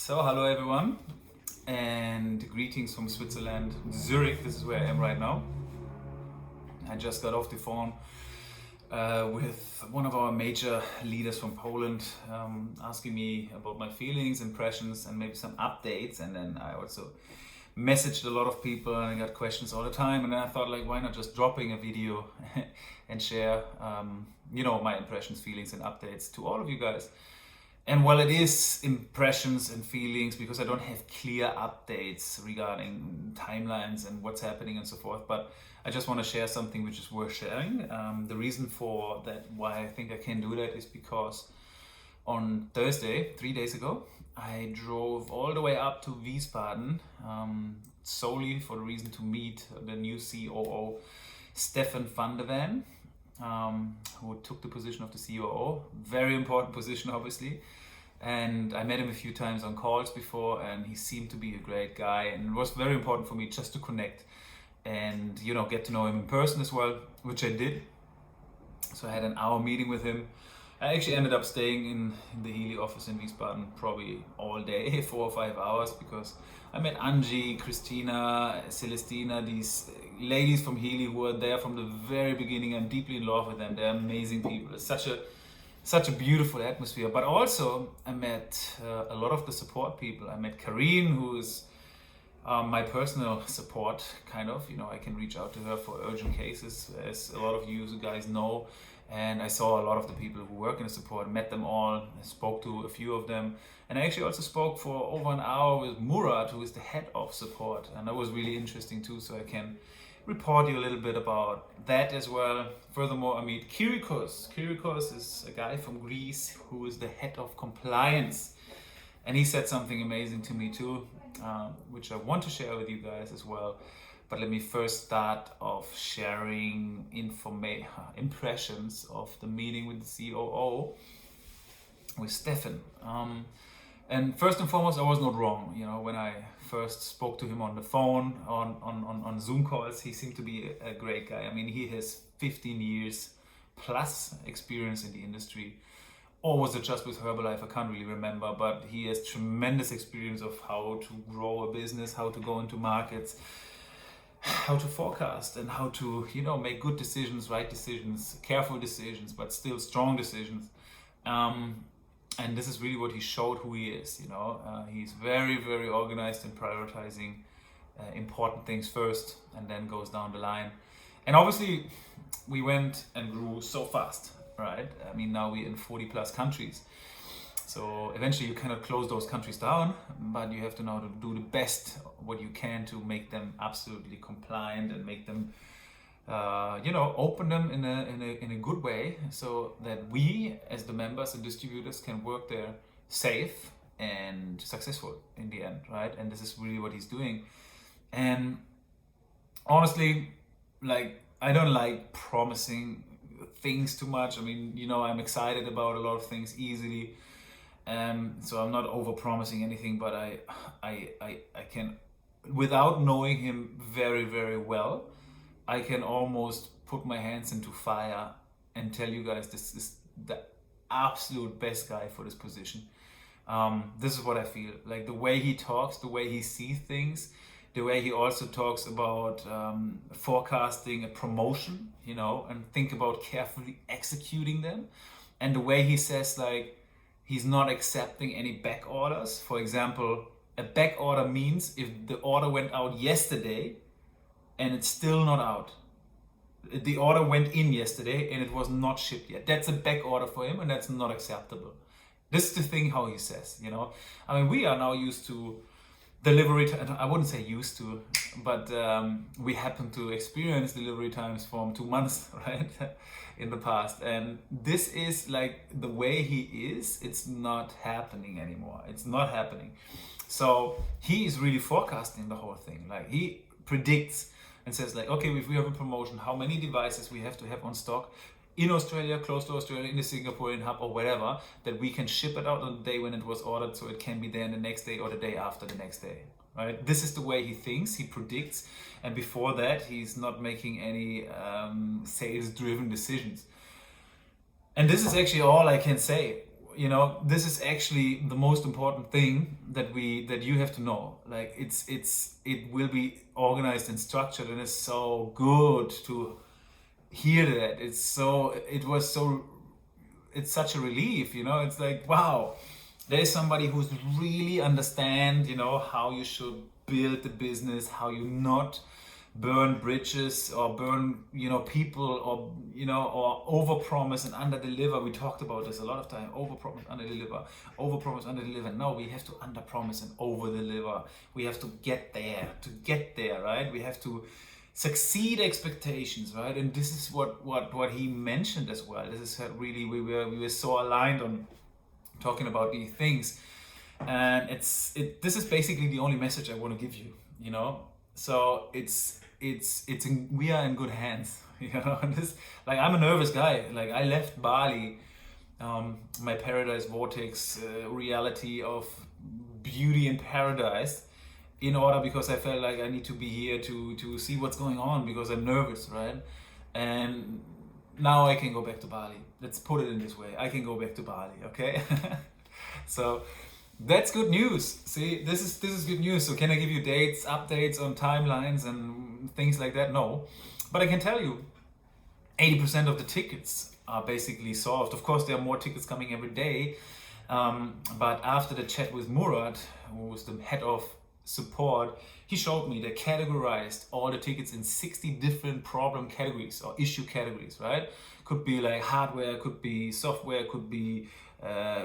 So, hello everyone, and greetings from Switzerland, Zurich. This is where I am right now. I just got off the phone with one of our major leaders from Poland, asking me about my feelings, impressions, and maybe some updates. And then I also messaged a lot of people, and I got questions all the time. And then I thought, like, why not just dropping a video and share, my impressions, feelings, and updates to all of you guys. And while it is impressions and feelings, because I don't have clear updates regarding timelines and what's happening and so forth, but I just want to share something which is worth sharing. The reason for that, why I think I can do that, is because on Thursday, 3 days ago, I drove all the way up to Wiesbaden solely for the reason to meet the new COO, Stefan van der Ven, who took the position of the COO. Very important position, obviously. And I met him a few times on calls before, and he seemed to be a great guy. And it was very important for me just to connect and, get to know him in person as well, which I did. So I had an hour meeting with him. I actually ended up staying in the Healy office in Wiesbaden probably all day, 4 or 5 hours, because I met Angie, Christina, Celestina, these ladies from Healy who were there from the very beginning. I'm deeply in love with them. They're amazing people. It's such a beautiful atmosphere. But also I met a lot of the support people. I met Karine, who is my personal support, kind of. I can reach out to her for urgent cases, as a lot of you guys know. And I saw a lot of the people who work in the support, met them all, I spoke to a few of them. And I actually also spoke for over an hour with Murat, who is the head of support. And that was really interesting too, so I can report you a little bit about that as well. Furthermore, I meet Kyriakos. Kyriakos is a guy from Greece who is the head of compliance. And he said something amazing to me too, which I want to share with you guys as well. But let me first start off sharing impressions of the meeting with the COO, with Stefan. And first and foremost, I was not wrong. When I first spoke to him on the phone, on Zoom calls, he seemed to be a great guy. I mean, he has 15 years plus experience in the industry. Or was it just with Herbalife? I can't really remember. But he has tremendous experience of how to grow a business, how to go into markets, how to forecast, and how to make good decisions, right decisions, careful decisions, but still strong decisions. And this is really what he showed who he is. He's very, very organized in prioritizing important things first, and then goes down the line. And obviously we went and grew so fast, right? I mean, now we're in 40 plus countries. So eventually you cannot close those countries down, but you have to now to do the best what you can to make them absolutely compliant and make them, open them in a good way, so that we as the members and distributors can work there safe and successful in the end, right? And this is really what he's doing. And honestly, I don't like promising things too much. I mean, I'm excited about a lot of things easily. So I'm not over promising anything, but I can, without knowing him very, very well, I can almost put my hands into fire and tell you guys this is the absolute best guy for this position. This is what I feel. Like the way he talks, the way he sees things, the way he also talks about forecasting a promotion, and think about carefully executing them. And the way he says, he's not accepting any back orders. For example, a back order means if the order went out yesterday and it's still not out. The order went in yesterday and it was not shipped yet. That's a back order for him, and that's not acceptable. This is the thing how he says, I mean, we are now used to delivery time. I wouldn't say used to, but we happen to experience delivery times from 2 months, right? In the past. And this is the way he is, it's not happening anymore. It's not happening. So he is really forecasting the whole thing. He predicts and says okay, if we have a promotion, how many devices we have to have on stock in Australia, close to Australia, in the Singaporean hub or whatever, that we can ship it out on the day when it was ordered, so it can be there the next day or the day after the next day, right? This is the way he thinks, he predicts, and before that, he's not making any sales-driven decisions. And this is actually all I can say. you know, this is actually the most important thing that you have to know. Like it will be organized and structured, and it's so good to hear that. It's such a relief, you know. It's like, wow, there's somebody who's really understand, you know, how you should build the business, how you not burn bridges or burn, you know, people, or, you know, or overpromise and underdeliver. We talked about this a lot of time. Overpromise, underdeliver, overpromise, underdeliver. No, we have to underpromise and overdeliver. We have to get there, right? We have to succeed expectations, right? And this is what he mentioned as well. This is really, we were so aligned on talking about these things, and this is basically the only message I want to give you, you know. So we are in good hands, you know. And this, like, I'm a nervous guy. Like, I left Bali, my paradise vortex, reality of beauty and paradise, in order, because I felt like I need to be here to see what's going on, because I'm nervous, right? And now I can go back to Bali. Let's put it in this way. I can go back to Bali, okay? So that's good news. See, this is good news. So can I give you dates, updates on timelines and things like that? No. But I can tell you 80% of the tickets are basically solved. Of course, there are more tickets coming every day. But after the chat with Murat, who was the head of support, he showed me they categorized all the tickets in 60 different problem categories or issue categories, right? Could be like hardware, could be software, could be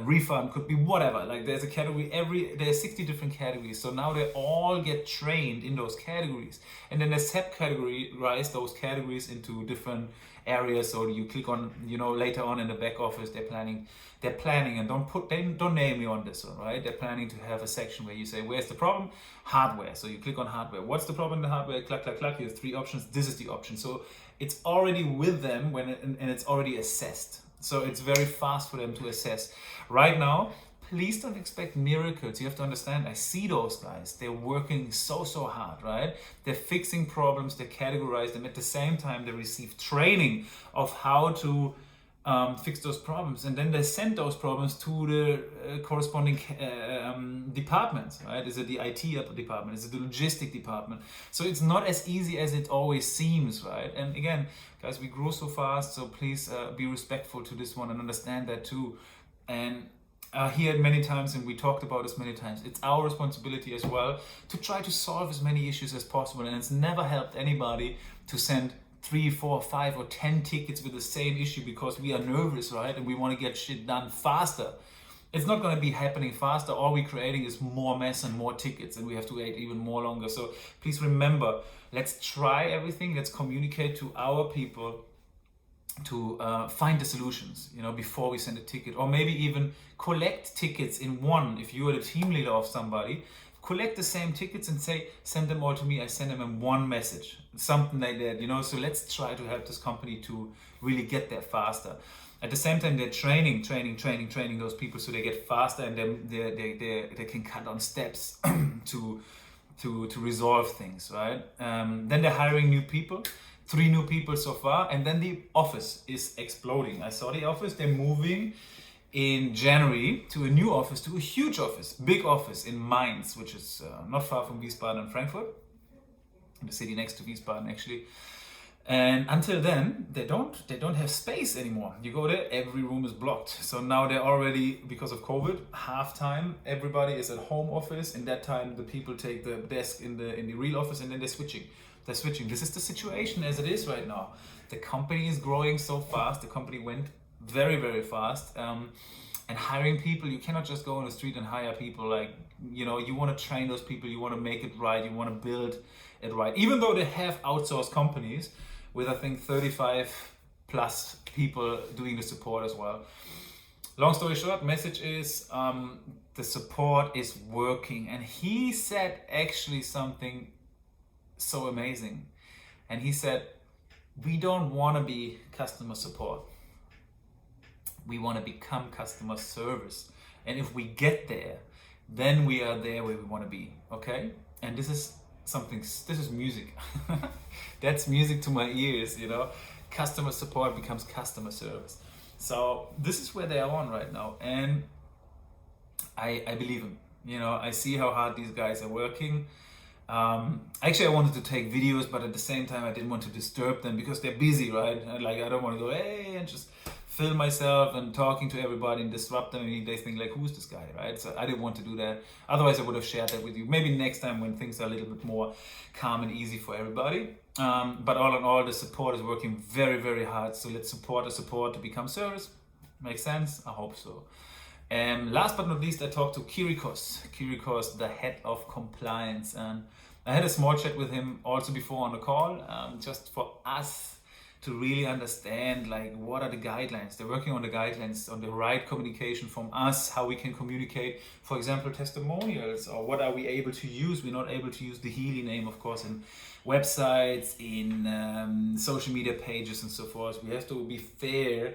refund, could be whatever. Like, there's a category, there's 60 different categories. So now they all get trained in those categories, and then they subcategorize those categories into different areas. So you click on, you know, later on in the back office, they're planning, and don't name me on this one, right? They're planning to have a section where you say, where's the problem? Hardware. So you click on hardware. What's the problem in the hardware? Clack, clack, clack. You have 3 options. This is the option. So it's already with them and it's already assessed. So it's very fast for them to assess. Right now, please don't expect miracles. You have to understand, I see those guys. They're working so hard, right? They're fixing problems, they categorize them. At the same time, they receive training of how to fix those problems. And then they send those problems to the corresponding departments, right? Is it the IT department? Is it the logistic department? So it's not as easy as it always seems, right? And again, guys, we grow so fast, so please be respectful to this one and understand that too. And I hear it many times, and we talked about this many times. It's our responsibility as well to try to solve as many issues as possible. And it's never helped anybody to send 3, 4, 5, or 10 tickets with the same issue because we are nervous, right? And we want to get shit done faster. It's not going to be happening faster. All we're creating is more mess and more tickets, and we have to wait even more longer. So please remember, let's try everything. Let's communicate to our people to find the solutions, you know, before we send a ticket, or maybe even collect tickets in one. If you are the team leader of somebody, collect the same tickets and say, send them all to me. I send them in one message, something like that, you know. So let's try to help this company to really get there faster. At the same time, they're training those people so they get faster, and then they can cut on steps to resolve things, right? Then they're hiring new people. 3 new people so far, and then the office is exploding. I saw the office. They're moving in January to a new office, to a huge office, big office in Mainz, which is not far from Wiesbaden and Frankfurt, the city next to Wiesbaden actually. And until then, they don't have space anymore. You go there, every room is blocked. So now they're already, because of COVID, half time everybody is at home office. In that time, the people take the desk in the real office, and then they're switching. This is the situation as it is right now. The company is growing so fast. The company went very, very fast. And hiring people, you cannot just go on the street and hire people. Like, you know, you want to train those people. You want to make it right. You want to build it right. Even though they have outsourced companies with, I think, 35 plus people doing the support as well. Long story short, message is the support is working. And he said actually something so amazing. And he said, we don't want to be customer support. We want to become customer service. And if we get there, then we are there where we want to be. Okay? And this is music. That's music to my ears, you know. Customer support becomes customer service. So this is where they are on right now, and I believe them. You know, I see how hard these guys are working. Actually, I wanted to take videos, but at the same time, I didn't want to disturb them because they're busy, right? And like, I don't want to go, hey, and just film myself and talking to everybody and disrupt them. And they think like, who's this guy, right? So I didn't want to do that. Otherwise, I would have shared that with you. Maybe next time when things are a little bit more calm and easy for everybody. But all in all, the support is working very, very hard. So let's support the support to become service. Makes sense? I hope so. Last but not least, I talked to Kirikos, the head of compliance, and I had a small chat with him also before on the call, just for us to really understand like what are the guidelines. They're working on the guidelines, on the right communication from us, how we can communicate, for example, testimonials, or what are we able to use. We're not able to use the Healy name, of course, in websites, in social media pages and so forth. We have to be fair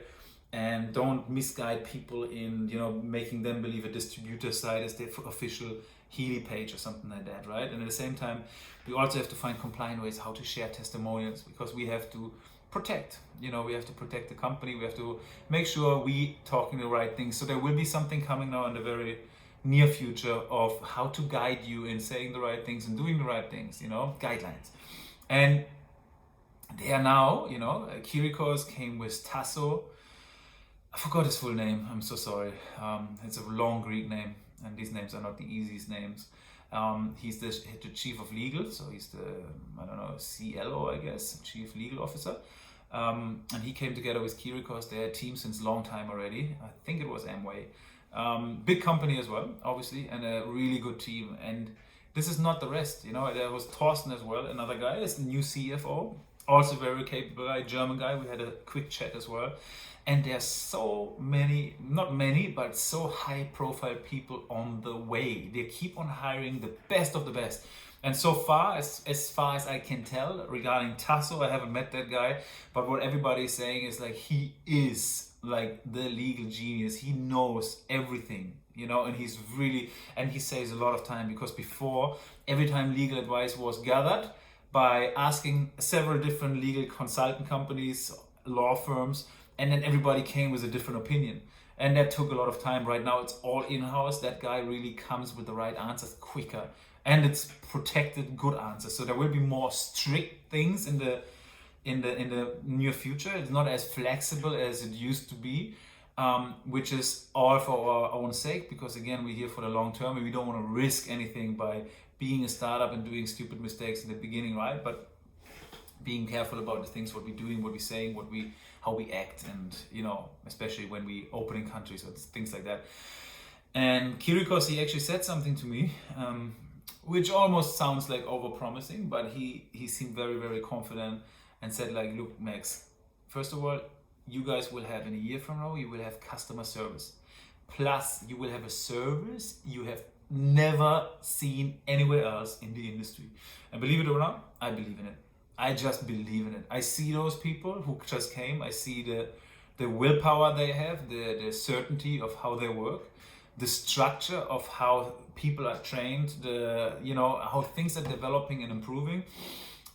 and don't misguide people in, you know, making them believe a distributor site is the official Healy page or something like that, right? And at the same time, we also have to find compliant ways how to share testimonials, because we have to protect, you know, we have to protect the company. We have to make sure we talking the right things. So there will be something coming now in the very near future of how to guide you in saying the right things and doing the right things, you know, guidelines. And they are now, you know, Kirikos came with Tasso. I forgot his full name, I'm so sorry. It's a long Greek name, and these names are not the easiest names. He's the chief of legal, so he's the, I don't know, CLO, I guess, chief legal officer. And he came together with Kirikos. They're a team since long time already. I think it was Amway. Big company as well, obviously, and a really good team. And this is not the rest, you know. There was Thorsten as well, another guy, is the new CFO, also very capable guy, German guy. We had a quick chat as well. And there's so many, not many, but so high profile people on the way. They keep on hiring the best of the best. And so far, as far as I can tell, regarding Tasso, I haven't met that guy, but what everybody is saying is like, he is like the legal genius. He knows everything, you know, and he's really, and he saves a lot of time, because before, every time legal advice was gathered by asking several different legal consultant companies, law firms, and then everybody came with a different opinion. And that took a lot of time. Right now it's all in-house. That guy really comes with the right answers quicker. And it's protected, good answers. So there will be more strict things in the near future. It's not as flexible as it used to be, which is all for our own sake, because again, we're here for the long term and we don't want to risk anything by being a startup and doing stupid mistakes in the beginning, right? But being careful about the things, what we're doing, what we're saying, how we act, and, you know, especially when we open in countries or things like that. And Kirikos, he actually said something to me, which almost sounds like over-promising, but he seemed very, very confident and said like, look, Max, first of all, you guys will have in a year from now, you will have customer service. Plus, you will have a service you have never seen anywhere else in the industry. And believe it or not, I believe in it. I just believe in it. I see those people who just came. I see the willpower they have, the certainty of how they work, the structure of how people are trained, you know, how things are developing and improving.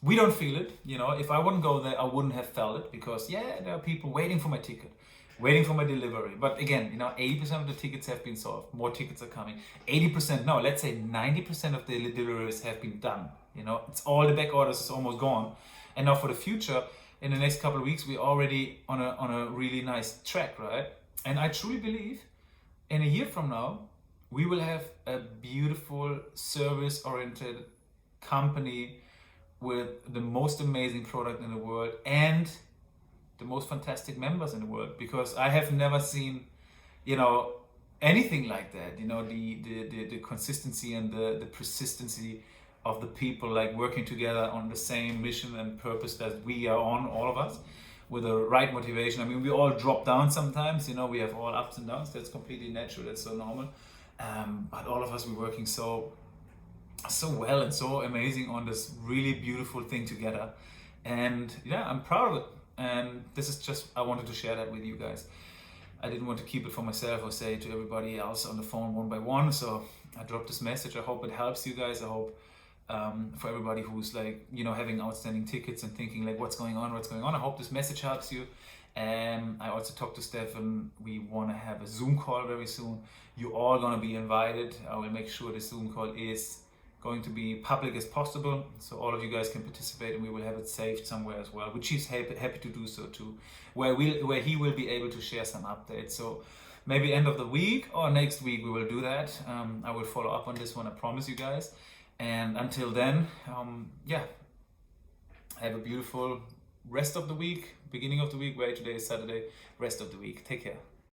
We don't feel it, you know. If I wouldn't go there, I wouldn't have felt it, because yeah, there are people waiting for my ticket, waiting for my delivery. But again, you know, 80% of the tickets have been solved. More tickets are coming. 80%, no, let's say 90% of the deliveries have been done. You know, it's all the back orders is almost gone. And now for the future, in the next couple of weeks, we're already on a really nice track, right? And I truly believe in a year from now, we will have a beautiful service-oriented company with the most amazing product in the world and the most fantastic members in the world, because I have never seen, you know, anything like that. You know, the consistency and the persistency of the people like working together on the same mission and purpose that we are on, all of us, with the right motivation. I mean, we all drop down sometimes, you know, we have all ups and downs. That's completely natural, that's so normal. But all of us, we're working so well and so amazing on this really beautiful thing together. And yeah, I'm proud of it. And this is just, I wanted to share that with you guys. I didn't want to keep it for myself or say it to everybody else on the phone one by one. So I dropped this message. I hope it helps you guys. I hope for everybody who's like, you know, having outstanding tickets and thinking like, what's going on? I hope this message helps you. And I also talked to Stefan. We want to have a Zoom call very soon. You're all going to be invited. I will make sure the Zoom call is going to be public as possible, so all of you guys can participate, and we will have it saved somewhere as well, which he's happy to do so too, where he will be able to share some updates. So maybe end of the week or next week we will do that. I will follow up on this one, I promise you guys. And until then, have a beautiful rest of the week, beginning of the week, where today is Saturday, rest of the week. Take care.